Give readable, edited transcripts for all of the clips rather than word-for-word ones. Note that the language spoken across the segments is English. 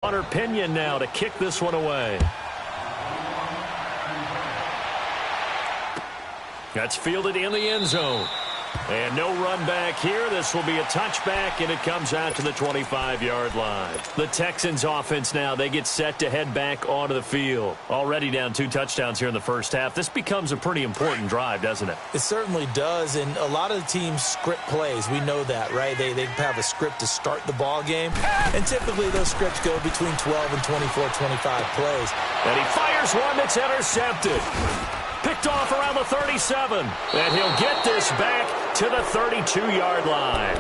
Hunter Pinion now to kick this one away. That's fielded in the end zone. And no run back here. This will be a touchback, and it comes out to the 25-yard line. The Texans offense now, they get set to head back onto the field. Already down 2 touchdowns here in the first half. This becomes a pretty important drive, doesn't it? It certainly does, and a lot of the teams script plays. We know that, right? They have a script to start the ball game, and typically those scripts go between 12 and 24, 25 plays. And he fires one that's intercepted. Picked off around the 37. And he'll get this back to the 32-yard line.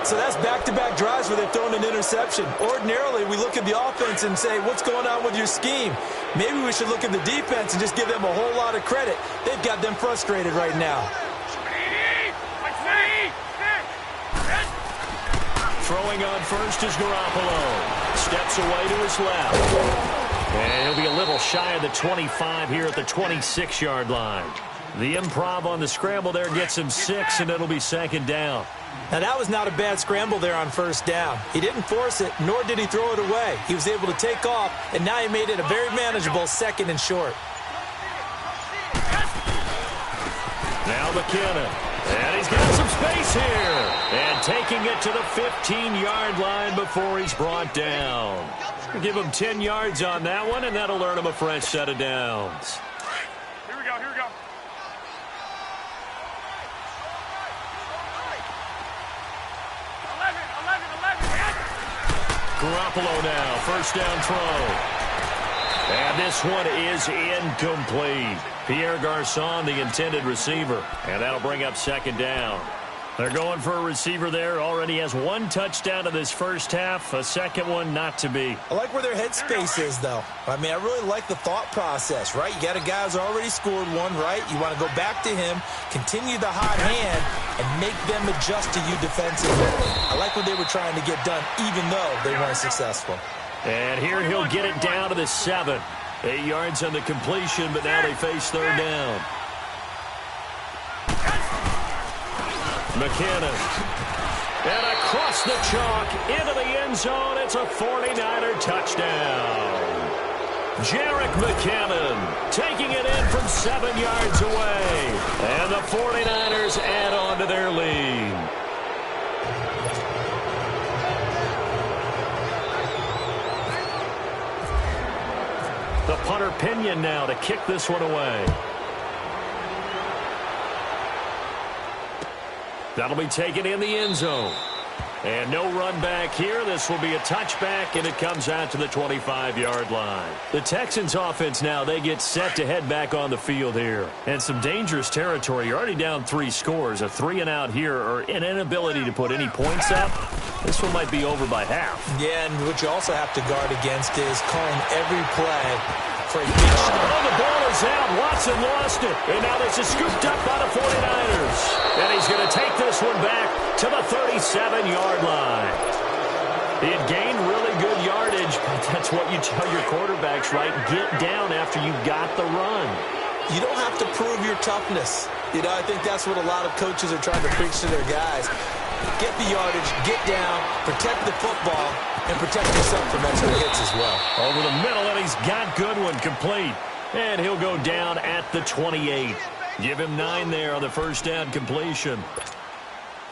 So that's back-to-back drives where they've thrown an interception. Ordinarily, we look at the offense and say, what's going on with your scheme? Maybe we should look at the defense and just give them a whole lot of credit. They've got them frustrated right now. Throwing on first is Garoppolo. Steps away to his left. And he'll be a little shy of the 25 here at the 26-yard line. The improv on the scramble there gets him 6, and it'll be second down. Now, that was not a bad scramble there on first down. He didn't force it, nor did he throw it away. He was able to take off, and now he made it a very manageable second and short. Now McKinnon. And he's got some space here. And taking it to the 15-yard line before he's brought down. Give him 10 yards on that one, and that'll earn him a fresh set of downs. Here we go. Garoppolo now, first down throw. And this one is incomplete. Pierre Garçon, the intended receiver. And that'll bring up second down. They're going for a receiver there. Already has 1 touchdown in this first half. A second one not to be. I like where their headspace is, though. I mean, I really like the thought process, right? You got a guy who's already scored one, right? You want to go back to him, continue the hot hand, and make them adjust to you defensively. I like what they were trying to get done, even though they weren't successful. And here he'll get it down to the 7. 8 yards on the completion, but now they face third down. McKinnon. And across the chalk into the end zone. It's a 49er touchdown. Jerick McKinnon taking it in from 7 yards away. And the 49ers add on to their lead. The punter Pinion now to kick this one away. That'll be taken in the end zone. And no run back here. This will be a touchback, and it comes out to the 25-yard line. The Texans offense now, they get set to head back on the field here. And some dangerous territory. You're already down 3 scores. A 3-and-out here, or an inability to put any points up. This one might be over by half. Yeah, and what you also have to guard against is calling every play for a big shot. Oh, the ball is out. Watson lost it. And now this is scooped up by the 49ers. And he's going to take this one back to the 37-yard line. He had gained really good yardage, but that's what you tell your quarterbacks, right? Get down after you got the run. You don't have to prove your toughness. You know, I think that's what a lot of coaches are trying to preach to their guys. Get the yardage, get down, protect the football, and protect yourself from extra hits as well. Over the middle, and he's got Goodwin complete. And he'll go down at the 28. Give him 9 there on the first down completion.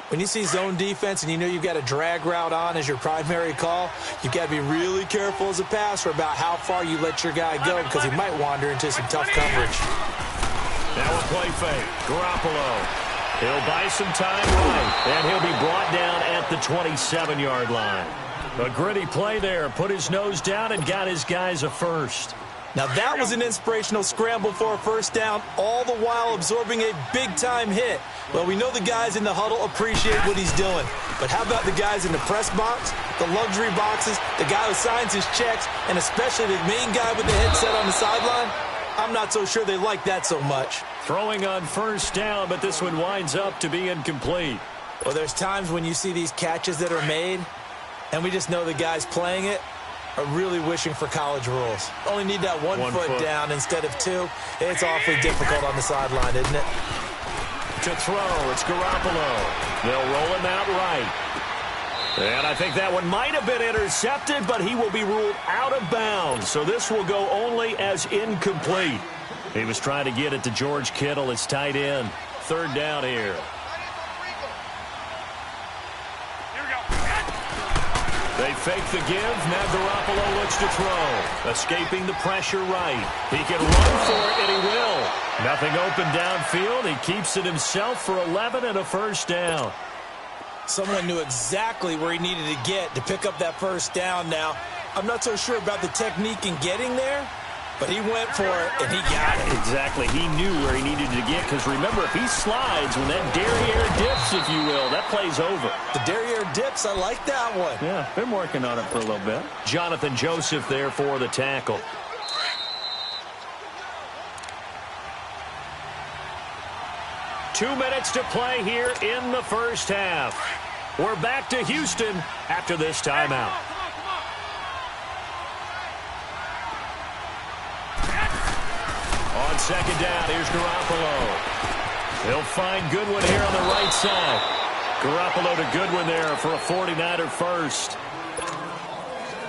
When you see zone defense and you know you've got a drag route on as your primary call, you've got to be really careful as a passer about how far you let your guy go because he might wander into some tough coverage. Now a play fake. Garoppolo. He'll buy some time right, and he'll be brought down at the 27-yard line. A gritty play there. Put his nose down and got his guys a first. Now that was an inspirational scramble for a first down, all the while absorbing a big-time hit. Well, we know the guys in the huddle appreciate what he's doing. But how about the guys in the press box, the luxury boxes, the guy who signs his checks, and especially the main guy with the headset on the sideline? I'm not so sure they like that so much. Throwing on first down, but this one winds up to be incomplete. Well, there's times when you see these catches that are made, and we just know the guys playing it are really wishing for college rules. Only need that one foot down instead of 2. It's awfully difficult on the sideline, isn't it? To throw, it's Garoppolo. They'll roll him out right. And I think that one might have been intercepted, but he will be ruled out of bounds. So this will go only as incomplete. He was trying to get it to George Kittle, his tight end. Third down here. They fake the give. Now Garoppolo looks to throw. Escaping the pressure right. He can run for it, and he will. Nothing open downfield. He keeps it himself for 11 and a first down. Someone knew exactly where he needed to get to pick up that first down now. I'm not so sure about the technique in getting there, but he went for it, and he got it. Exactly. He knew where he needed to get, because remember, if he slides, when that derriere dips, if you will, that play's over. The derriere dips, I like that one. Yeah, been working on it for a little bit. Jonathan Joseph there for the tackle. Two minutes to play here in the first half. We're back to Houston after this timeout. On second down, here's Garoppolo. He'll find Goodwin here on the right side. Garoppolo to Goodwin there for a 49er first.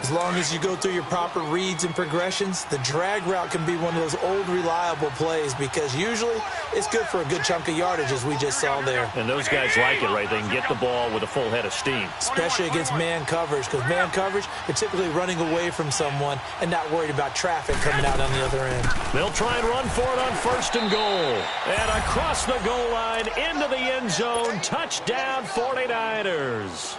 As long as you go through your proper reads and progressions, the drag route can be one of those old reliable plays, because usually it's good for a good chunk of yardage, as we just saw there. And those guys like it, right? They can get the ball with a full head of steam. Especially against man coverage, because man coverage, they're typically running away from someone and not worried about traffic coming out on the other end. They'll try and run for it on first and goal. And across the goal line, into the end zone, touchdown 49ers.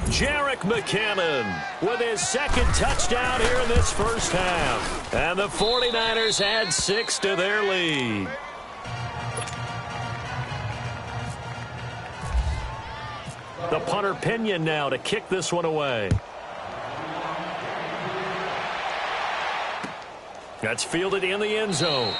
Jerick McKinnon with his second touchdown here in this first half. And the 49ers add 6 to their lead. The punter Pinion now to kick this one away. That's fielded in the end zone.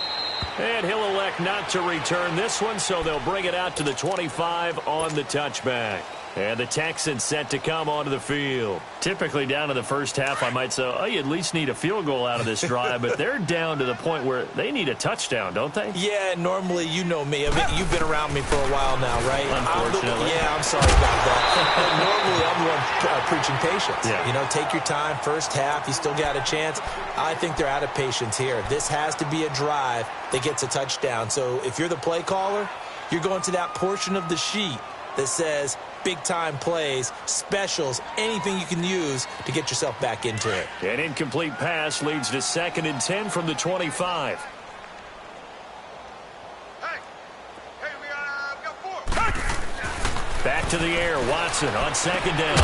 And he'll elect not to return this one, so they'll bring it out to the 25 on the touchback. And the Texans set to come onto the field. Typically down in the first half, I might say, oh, you at least need a field goal out of this drive, but they're down to the point where they need a touchdown, don't they? Yeah, normally, you know me. I mean, you've been around me for a while now, right? Unfortunately. I'm sorry about that. Normally, I'm the one preaching patience. Yeah. You know, take your time. First half, you still got a chance. I think they're out of patience here. This has to be a drive that gets a touchdown. So if you're the play caller, you're going to that portion of the sheet that says big-time plays, specials, anything you can use to get yourself back into it. An incomplete pass leads to 2nd and 10 from the 25. Back to the air, Watson on second down.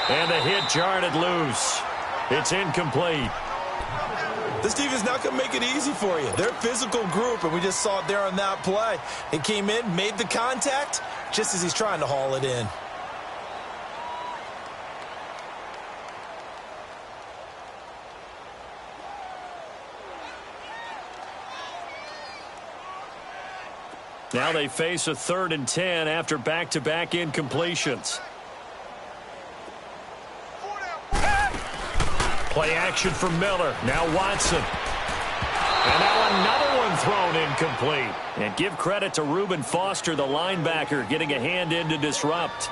And the hit jarred it loose. It's incomplete. This defense not going to make it easy for you. They're a physical group, and we just saw it there on that play. It came in, made the contact, just as he's trying to haul it in. Now they face a 3rd and 10 after back-to-back incompletions. Play action for Miller. Now Watson. And now another one thrown incomplete. And give credit to Reuben Foster, the linebacker, getting a hand in to disrupt.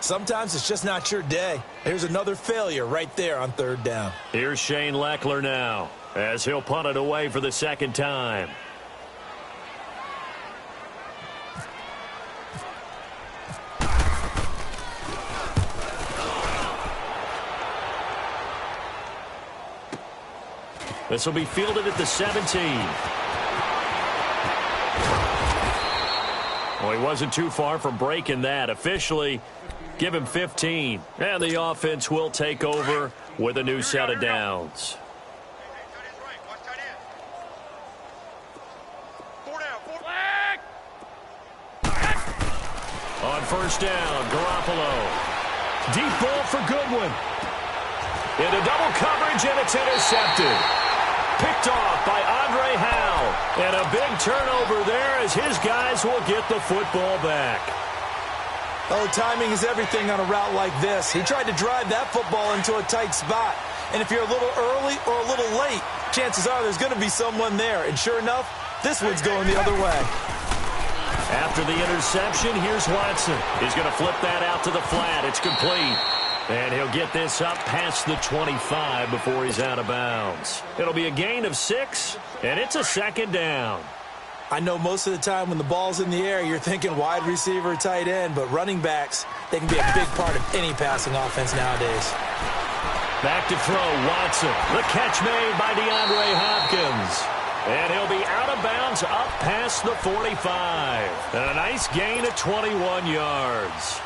Sometimes it's just not your day. Here's another failure right there on 3rd down. Here's Shane Leckler now, as he'll punt it away for the 2nd time. This will be fielded at the 17. Well, he wasn't too far from breaking that. Officially, give him 15. And the offense will take over with a new set of downs. On first down, Garoppolo. Deep ball for Goodwin. Into double coverage, and it's intercepted. Picked off by Andre Howe. And a big turnover there as his guys will get the football back. Oh, timing is everything on a route like this. He tried to drive that football into a tight spot. And if you're a little early or a little late, chances are there's going to be someone there. And sure enough, this one's going the other way. After the interception, here's Watson. He's going to flip that out to the flat. It's complete. And he'll get this up past the 25 before he's out of bounds. It'll be a gain of 6, and it's a second down. I know most of the time when the ball's in the air, you're thinking wide receiver, tight end, but running backs, they can be a big part of any passing offense nowadays. Back to throw, Watson. The catch made by DeAndre Hopkins. And he'll be out of bounds up past the 45. And a nice gain of 21 yards.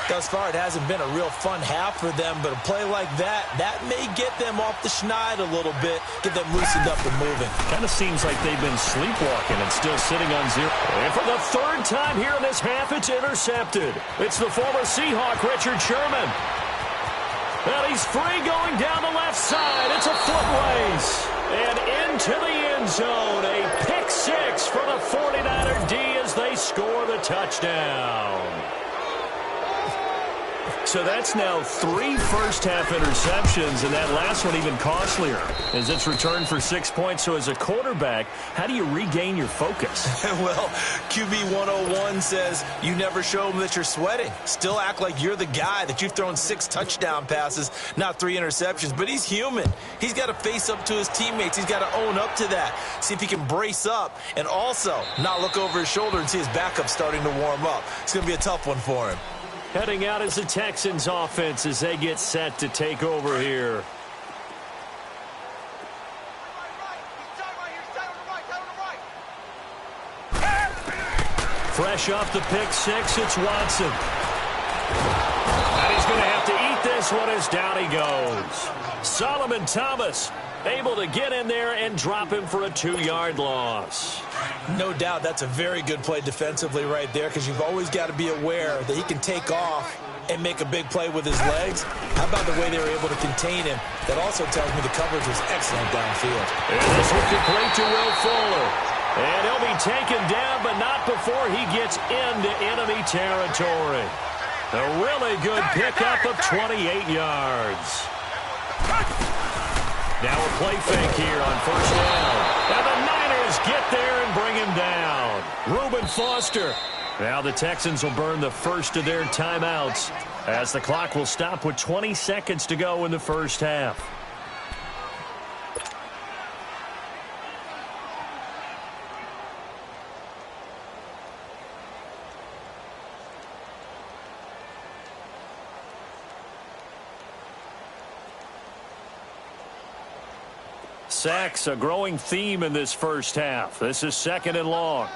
Thus far, it hasn't been a real fun half for them, but a play like that may get them off the schneid a little bit, get them loosened up and moving. Kind of seems like they've been sleepwalking and still sitting on 0. And for the third time here in this half, it's intercepted. It's the former Seahawk, Richard Sherman. And he's free going down the left side. It's a foot race. And into the end zone. A pick 6 for the 49er D as they score the touchdown. So that's now 3 first-half interceptions, and that last one even costlier as it's returned for 6 points. So as a quarterback, how do you regain your focus? Well, QB 101 says you never show them that you're sweating. Still act like you're the guy, that you've thrown 6 touchdown passes, not 3 interceptions. But he's human. He's got to face up to his teammates. He's got to own up to that. See if he can brace up and also not look over his shoulder and see his backup starting to warm up. It's going to be a tough one for him. Heading out is the Texans offense as they get set to take over here. Fresh off the pick 6, it's Watson. And he's going to have to eat this one as down he goes. Solomon Thomas able to get in there and drop him for a 2-yard loss. No doubt that's a very good play defensively right there, because you've always got to be aware that he can take off and make a big play with his legs. How about the way they were able to contain him? That also tells me the coverage was excellent downfield. And this will complete to Will Fuller. And he'll be taken down, but not before he gets into enemy territory. A really good pickup of 28 yards. Now a play fake here on first down. And the Niners get there and bring him down. Reuben Foster. Now the Texans will burn the first of their timeouts as the clock will stop with 20 seconds to go in the first half. Sacks, a growing theme in this first half. This is 2nd and long.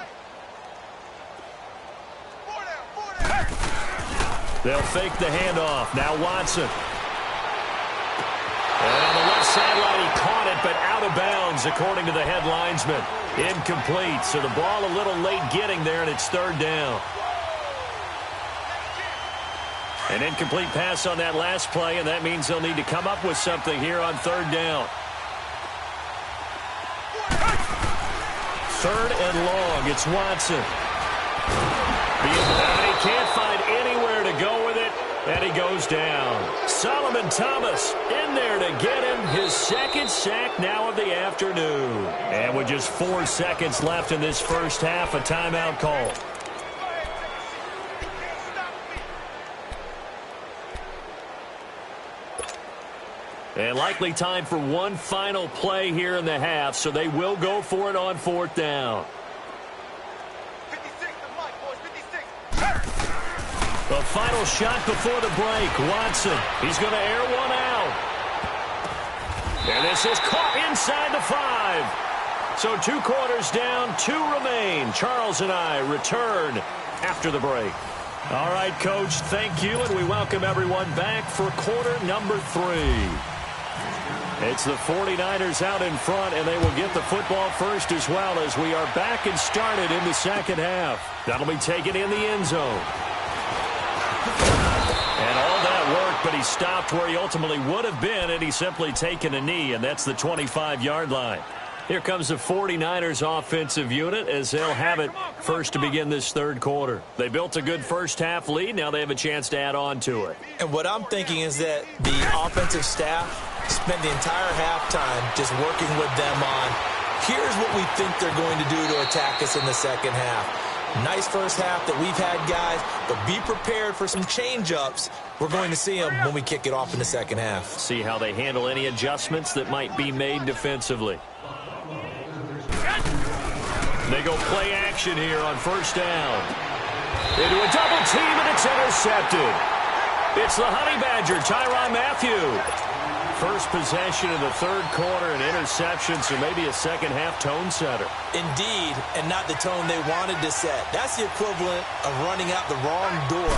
They'll fake the handoff. Now Watson. And on the left sideline, he caught it, but out of bounds, according to the head linesman. Incomplete, so the ball a little late getting there, and it's 3rd down. An incomplete pass on that last play, and that means they'll need to come up with something here on 3rd down. 3rd and long. It's Watson. And he can't find anywhere to go with it, and he goes down. Solomon Thomas in there to get him his 2nd sack now of the afternoon. And with just 4 seconds left in this first half, a timeout call. And likely time for one final play here in the half, so they will go for it on 4th down. 56, boys, 56. The final shot before the break. Watson, he's going to air one out. And this is caught inside the 5. So 2 quarters down, 2 remain. Charles and I return after the break. All right, Coach, thank you, and we welcome everyone back for quarter number 3. It's the 49ers out in front, and they will get the football first as well as we are back and started in the second half. That'll be taken in the end zone. And all that work, but he stopped where he ultimately would have been, and he's simply taken a knee, and that's the 25-yard line. Here comes the 49ers offensive unit as they'll have it first to begin this 3rd quarter. They built a good first-half lead. Now they have a chance to add on to it. And what I'm thinking is that the offensive staff spent the entire halftime just working with them on, here's what we think they're going to do to attack us in the second half. Nice first half that we've had, guys, but be prepared for some change-ups. We're going to see them when we kick it off in the second half. See how they handle any adjustments that might be made defensively. They go play action here on first down. Into a double team, and it's intercepted. It's the Honey Badger, Tyrann Mathieu. First possession of the third quarter, an interception, so maybe a second-half tone setter. Indeed, and not the tone they wanted to set. That's the equivalent of running out the wrong door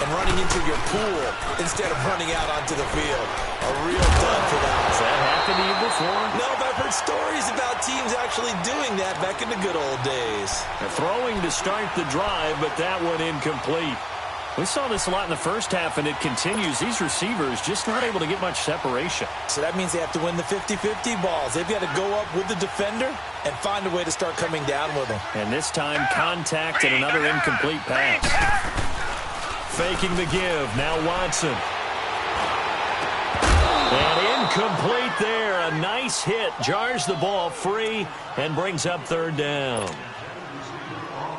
and running into your pool instead of running out onto the field. A real dud for that. Has that happened to you before? No, but I've heard stories about teams actually doing that back in the good old days. They're throwing to start the drive, but that one incomplete. We saw this a lot in the first half, and it continues. These receivers just not able to get much separation. So that means they have to win the 50-50 balls. They've got to go up with the defender and find a way to start coming down with them. And this time, contact and another incomplete pass. Faking the give. Now Watson. And incomplete there. A nice hit. Jars the ball free and brings up third down.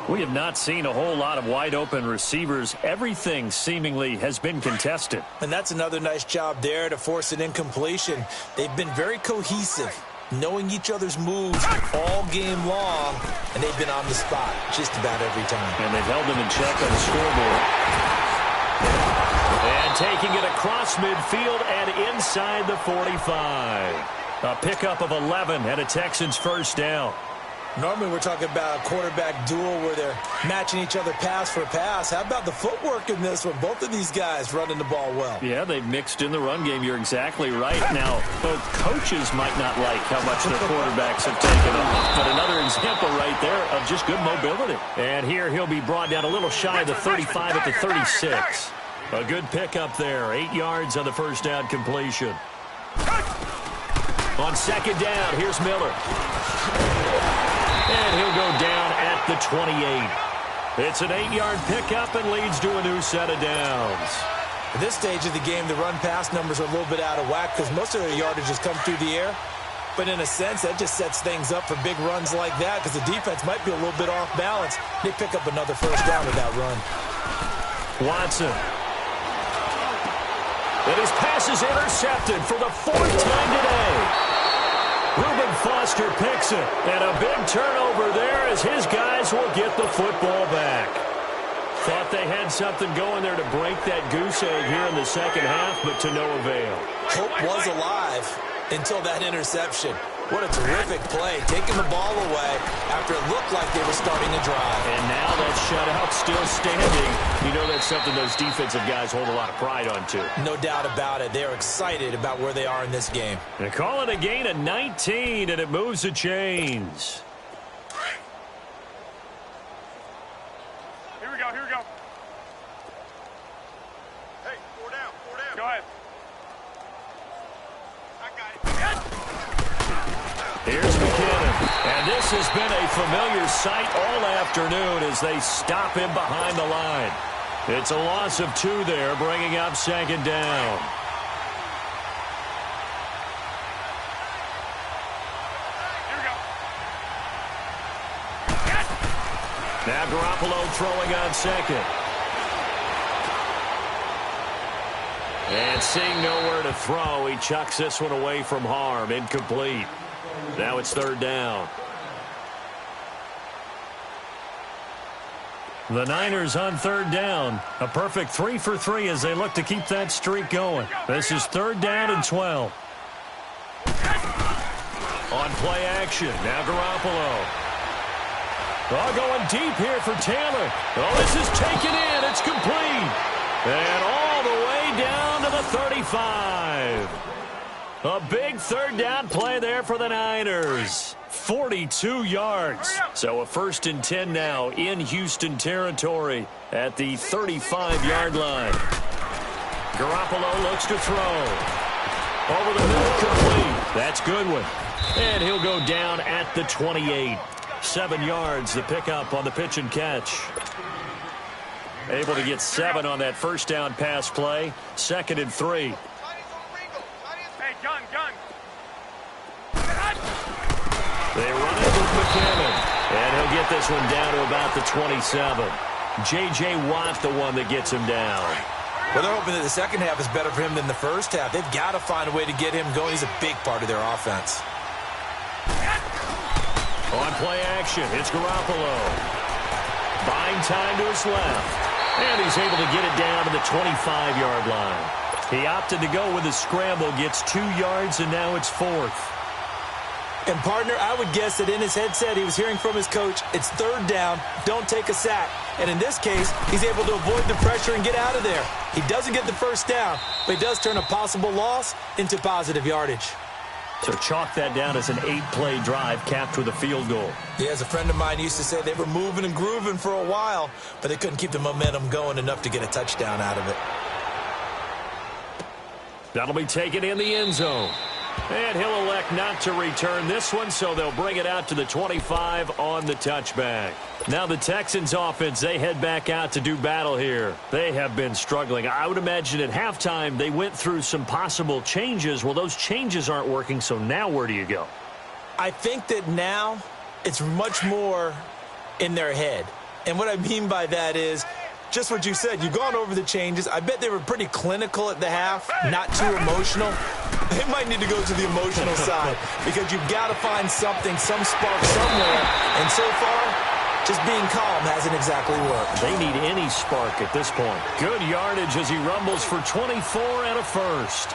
We have not seen a whole lot of wide-open receivers. Everything seemingly has been contested. And that's another nice job there to force an incompletion. They've been very cohesive, knowing each other's moves all game long, and they've been on the spot just about every time. And they've held them in check on the scoreboard. And taking it across midfield and inside the 45. A pickup of 11 and a Texans first down. Normally we're talking about a quarterback duel where they're matching each other pass for pass. How about the footwork in this one? Both of these guys running the ball well. Yeah, they've mixed in the run game. You're exactly right. Now, both coaches might not like how much their quarterbacks have taken off, but another example right there of just good mobility. And here he'll be brought down a little shy of the 35 at the 36. A good pickup there. 8 yards on the first down completion. On second down, here's Miller. And he'll go down at the 28. It's an 8-yard pickup and leads to a new set of downs. At this stage of the game, the run-pass numbers are a little bit out of whack because most of their yardage has come through the air. But in a sense, that just sets things up for big runs like that because the defense might be a little bit off balance. They pick up another first down with that run. Watson. And his pass is intercepted for the 4th time today. Reuben Foster picks it, and a big turnover there as his guys will get the football back. Thought they had something going there to break that goose egg here in the second half, but to no avail. Hope was alive until that interception. What a terrific play, taking the ball away after it looked like they were starting a drive. And now that shutout still standing. You know that's something those defensive guys hold a lot of pride on, too. No doubt about it. They're excited about where they are in this game. They call it a gain of 19, and it moves the chains. Here we go, here we go. Hey, 4 down, 4 down. Go ahead. I got it. Here's McKinnon, and this has been a familiar sight all afternoon as they stop him behind the line. It's a loss of 2 there, bringing up second down. Here we go. Now Garoppolo throwing on second. And seeing nowhere to throw, he chucks this one away from harm, incomplete. Now it's third down. The Niners on third down. A perfect 3 for 3 as they look to keep that streak going. This is third down and 12. On play action, now Garoppolo. Oh, going deep here for Taylor. Oh, this is taken in. It's complete. And all the way down to the 35. A big third down play there for the Niners. 42 yards. So a 1st and 10 now in Houston territory at the 35-yard line. Garoppolo looks to throw. Over the middle, complete. That's Goodwin. And he'll go down at the 28. 7 yards, the pickup on the pitch and catch. Able to get 7 on that first down pass play. 2nd and 3. Gun. They run it with McKinnon. And he'll will get this one down to about the 27. J.J. Watt, the one that gets him down. Well, they're hoping that the second half is better for him than the first half. They've got to find a way to get him going. He's a big part of their offense. On play action, it's Garoppolo. Buying time to his left. And he's able to get it down to the 25-yard line. He opted to go with a scramble, gets 2 yards, and now it's 4th. And, partner, I would guess that in his headset he was hearing from his coach, it's 3rd down, don't take a sack. And in this case, he's able to avoid the pressure and get out of there. He doesn't get the first down, but he does turn a possible loss into positive yardage. So chalk that down as an 8-play drive capped with a field goal. Yeah, as a friend of mine used to say, they were moving and grooving for a while, but they couldn't keep the momentum going enough to get a touchdown out of it. That'll be taken in the end zone. And he'll elect not to return this one, so they'll bring it out to the 25 on the touchback. Now the Texans offense, they head back out to do battle here. They have been struggling. I would imagine at halftime they went through some possible changes. Well, those changes aren't working, so now where do you go? I think that now it's much more in their head. And what I mean by that is just what you said. You've gone over the changes. I bet they were pretty clinical at the half, not too emotional. They might need to go to the emotional side because you've got to find something, some spark somewhere. And so far, just being calm hasn't exactly worked. They need any spark at this point. Good yardage as he rumbles for 24 and a first.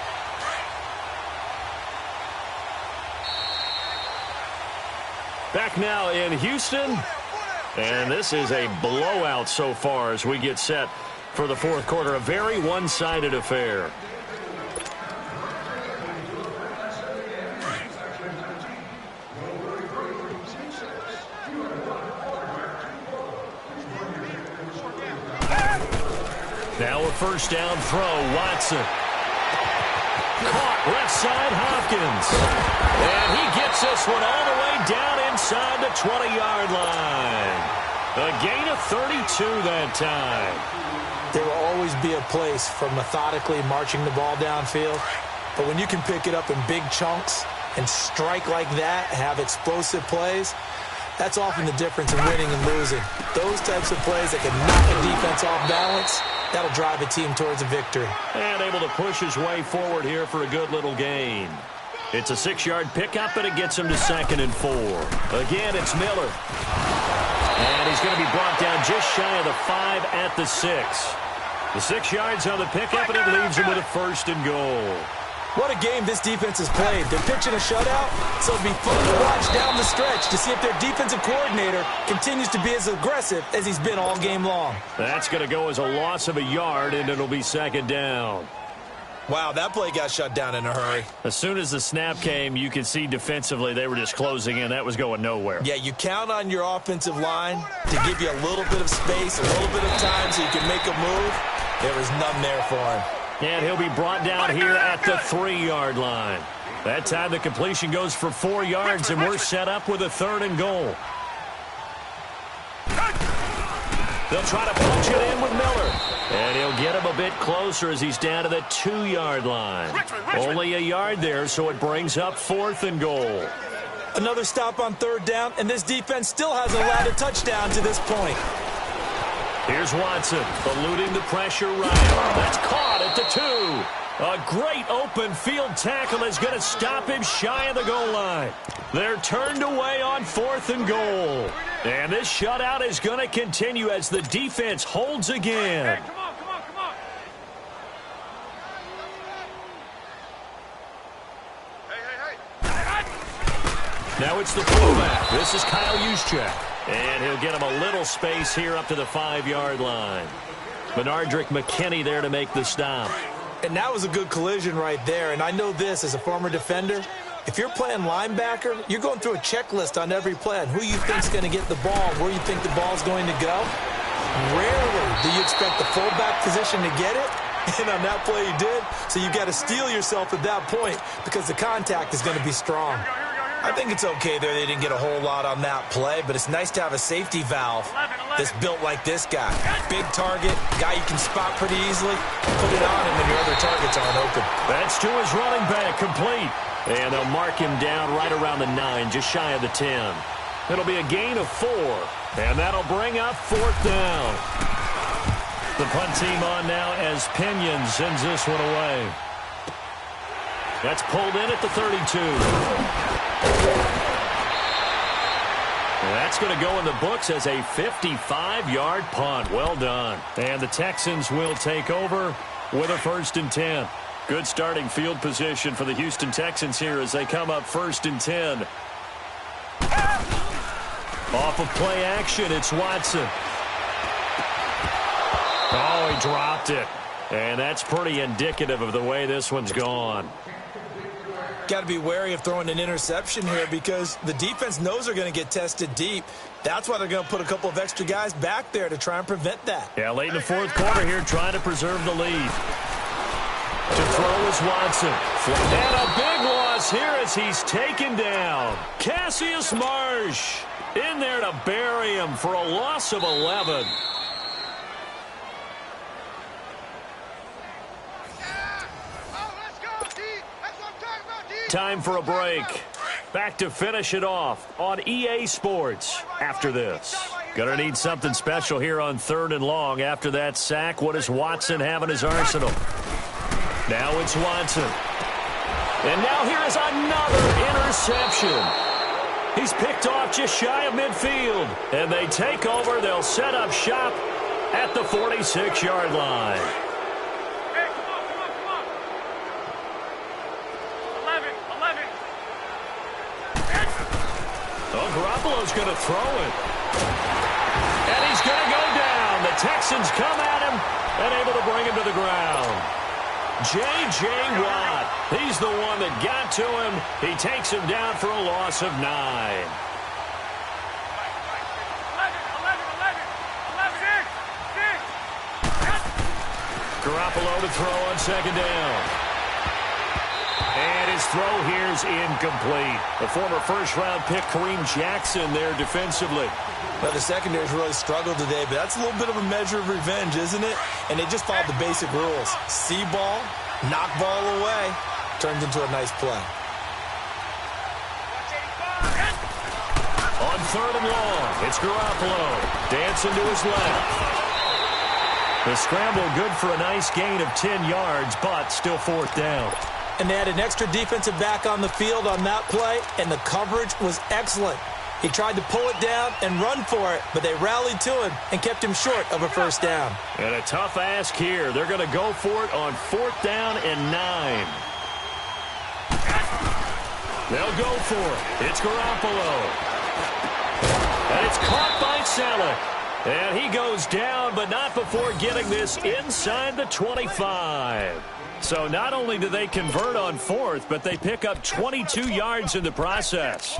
Back now in Houston. And this is a blowout so far as we get set for the 4th quarter. A very one-sided affair. Now a first down throw, Watson. Caught left side, Hopkins. And he gets this one all the way down inside the 20-yard line. A gain of 32 that time. There will always be a place for methodically marching the ball downfield. But when you can pick it up in big chunks and strike like that, have explosive plays, that's often the difference in winning and losing. Those types of plays that can knock a defense off balance, that'll drive a team towards a victory. And able to push his way forward here for a good little gain. It's a 6-yard pickup, and it gets him to 2nd and 4. Again, it's Miller. And he's going to be brought down just shy of the 5 at the 6. The 6 yards on the pickup, and it leaves him with a 1st and goal. What a game this defense has played. They're pitching a shutout, so it'll be fun to watch down the stretch to see if their defensive coordinator continues to be as aggressive as he's been all game long. That's going to go as a loss of a yard, and it'll be 2nd down. Wow, that play got shut down in a hurry. As soon as the snap came, you could see defensively they were just closing in. That was going nowhere. Yeah, you count on your offensive line to give you a little bit of space, a little bit of time so you can make a move. There was none there for him. And he'll be brought down here at the 3-yard line. That time the completion goes for 4 yards, and we're set up with a 3rd and goal. They'll try to punch it in with Miller. And he'll get him a bit closer as he's down to the 2-yard line. Only a yard there, so it brings up 4th and goal. Another stop on 3rd down, and this defense still hasn't allowed a touchdown to this point. Here's Watson, eluding the pressure right. That's caught at the 2. A great open field tackle is going to stop him shy of the goal line. They're turned away on 4th and goal. And this shutout is going to continue as the defense holds again. Hey, come on, come on, come on. Hey. Now it's the fullback. This is Kyle Juszczyk. And he'll get him a little space here up to the 5-yard line. Benardrick McKinney there to make the stop. And that was a good collision right there. And I know this as a former defender. If you're playing linebacker, you're going through a checklist on every play on who you think's going to get the ball, where you think the ball's going to go. Rarely do you expect the fullback position to get it. And on that play he did. So you've got to steel yourself at that point because the contact is going to be strong. I think it's okay there they didn't get a whole lot on that play, but it's nice to have a safety valve that's built like this guy. Big target, guy you can spot pretty easily. Put it on him when your other targets aren't open. That's to his running back, complete. And they'll mark him down right around the 9, just shy of the 10. It'll be a gain of 4, and that'll bring up 4th down. The punt team on now as Pinion sends this one away. That's pulled in at the 32. And that's going to go in the books as a 55-yard punt. Well done. And the Texans will take over with a 1st and 10. Good starting field position for the Houston Texans here as they come up 1st and 10. Off of play action, it's Watson. Oh, he dropped it. And that's pretty indicative of the way this one's gone. Got to be wary of throwing an interception here because the defense knows they're going to get tested deep. That's why they're going to put a couple of extra guys back there to try and prevent that. Yeah, late in the 4th quarter here trying to preserve the lead. To throw is Watson. And a big loss here as he's taken down. Cassius Marsh in there to bury him for a loss of 11. Time for a break. Back to finish it off on EA Sports after this. Gonna need something special here on 3rd and long. After that sack, what does Watson have in his arsenal? Now it's Watson. And now here is another interception. He's picked off just shy of midfield. And they take over. They'll set up shop at the 46-yard line. Garoppolo's going to throw it. And he's going to go down. The Texans come at him and able to bring him to the ground. J.J. Watt, he's the one that got to him. He takes him down for a loss of 9. Garoppolo to throw on 2nd down. And his throw here is incomplete. The former first-round pick, Kareem Jackson, there defensively. Well, the secondary's really struggled today, but that's a little bit of a measure of revenge, isn't it? And they just followed the basic rules. See ball, knock ball away, turns into a nice play. On 3rd and long, it's Garoppolo. Dancing to his left. The scramble good for a nice gain of 10 yards, but still 4th down. And they had an extra defensive back on the field on that play, and the coverage was excellent. He tried to pull it down and run for it, but they rallied to him and kept him short of a 1st down. And a tough ask here. They're going to go for it on 4th down and 9. They'll go for it. It's Garoppolo. And it's caught by Selleck. And he goes down, but not before getting this inside the 25. So not only do they convert on 4th, but they pick up 22 yards in the process.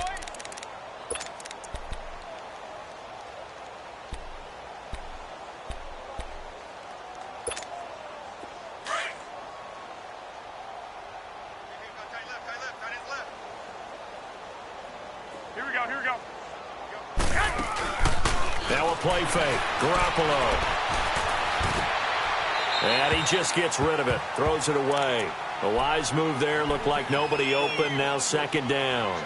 Here we go. Now a play fake. Garoppolo. And he just gets rid of it. Throws it away. A wise move there. Looked like nobody open. Now 2nd down.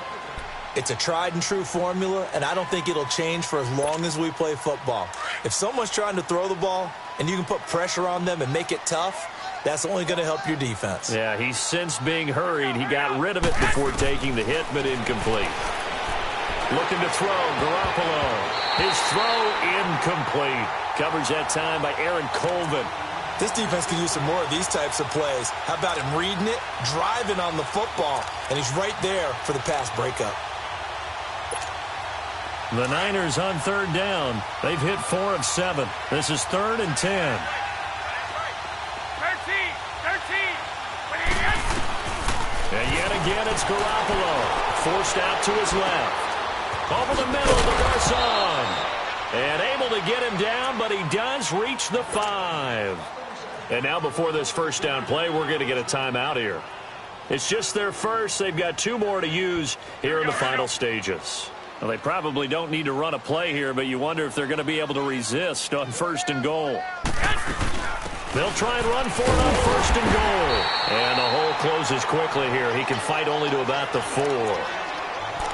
It's a tried-and-true formula, and I don't think it'll change for as long as we play football. If someone's trying to throw the ball and you can put pressure on them and make it tough, that's only going to help your defense. Yeah, he's since being hurried. He got rid of it before taking the hit, but incomplete. Looking to throw. Garoppolo. His throw incomplete. Covers that time by Aaron Colvin. This defense could use some more of these types of plays. How about him reading it, driving on the football, and he's right there for the pass breakup. The Niners on 3rd down. They've hit 4 of 7. This is 3rd and 10. 13. And yet again, it's Garoppolo. Forced out to his left. Over the middle to Garcon. And able to get him down, but he does reach the 5. And now before this 1st down play, we're going to get a timeout here. It's just their first. They've got 2 more to use here in the final stages. Well, they probably don't need to run a play here, but you wonder if they're going to be able to resist on 1st and goal. They'll try and run for it on 1st and goal. And the hole closes quickly here. He can fight only to about the 4.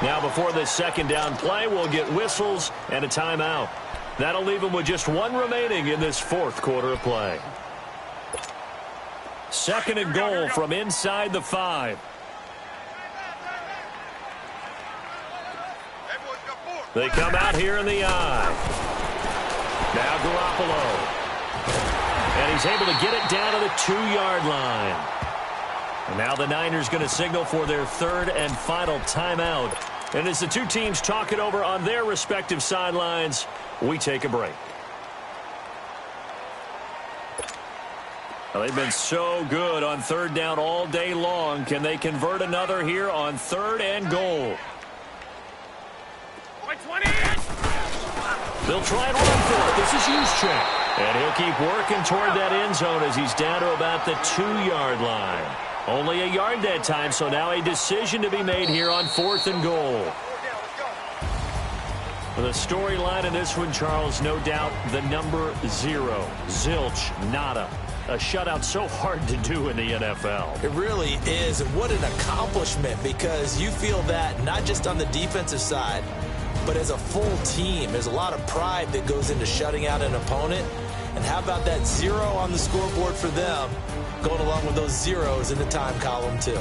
Now before this second down play, we'll get whistles and a timeout. That'll leave them with just one remaining in this fourth quarter of play. Second and goal from inside the 5. They come out here in the I. Now Garoppolo. And he's able to get it down to the 2-yard line. And now the Niners going to signal for their third and final timeout. And as the two teams talk it over on their respective sidelines, we take a break. Well, they've been so good on third down all day long. Can they convert another here on third and goal? They'll try and run for it. This is Juszczyk. And he'll keep working toward that end zone as he's down to about the 2-yard line. Only a yard that time, so now a decision to be made here on fourth and goal. The storyline in this one, Charles, no doubt the number 0. Zilch, nada. A shutout so hard to do in the NFL. It really is, and what an accomplishment, because you feel that not just on the defensive side, but as a full team. There's a lot of pride that goes into shutting out an opponent. And how about that 0 on the scoreboard for them, going along with those zeros in the time column too.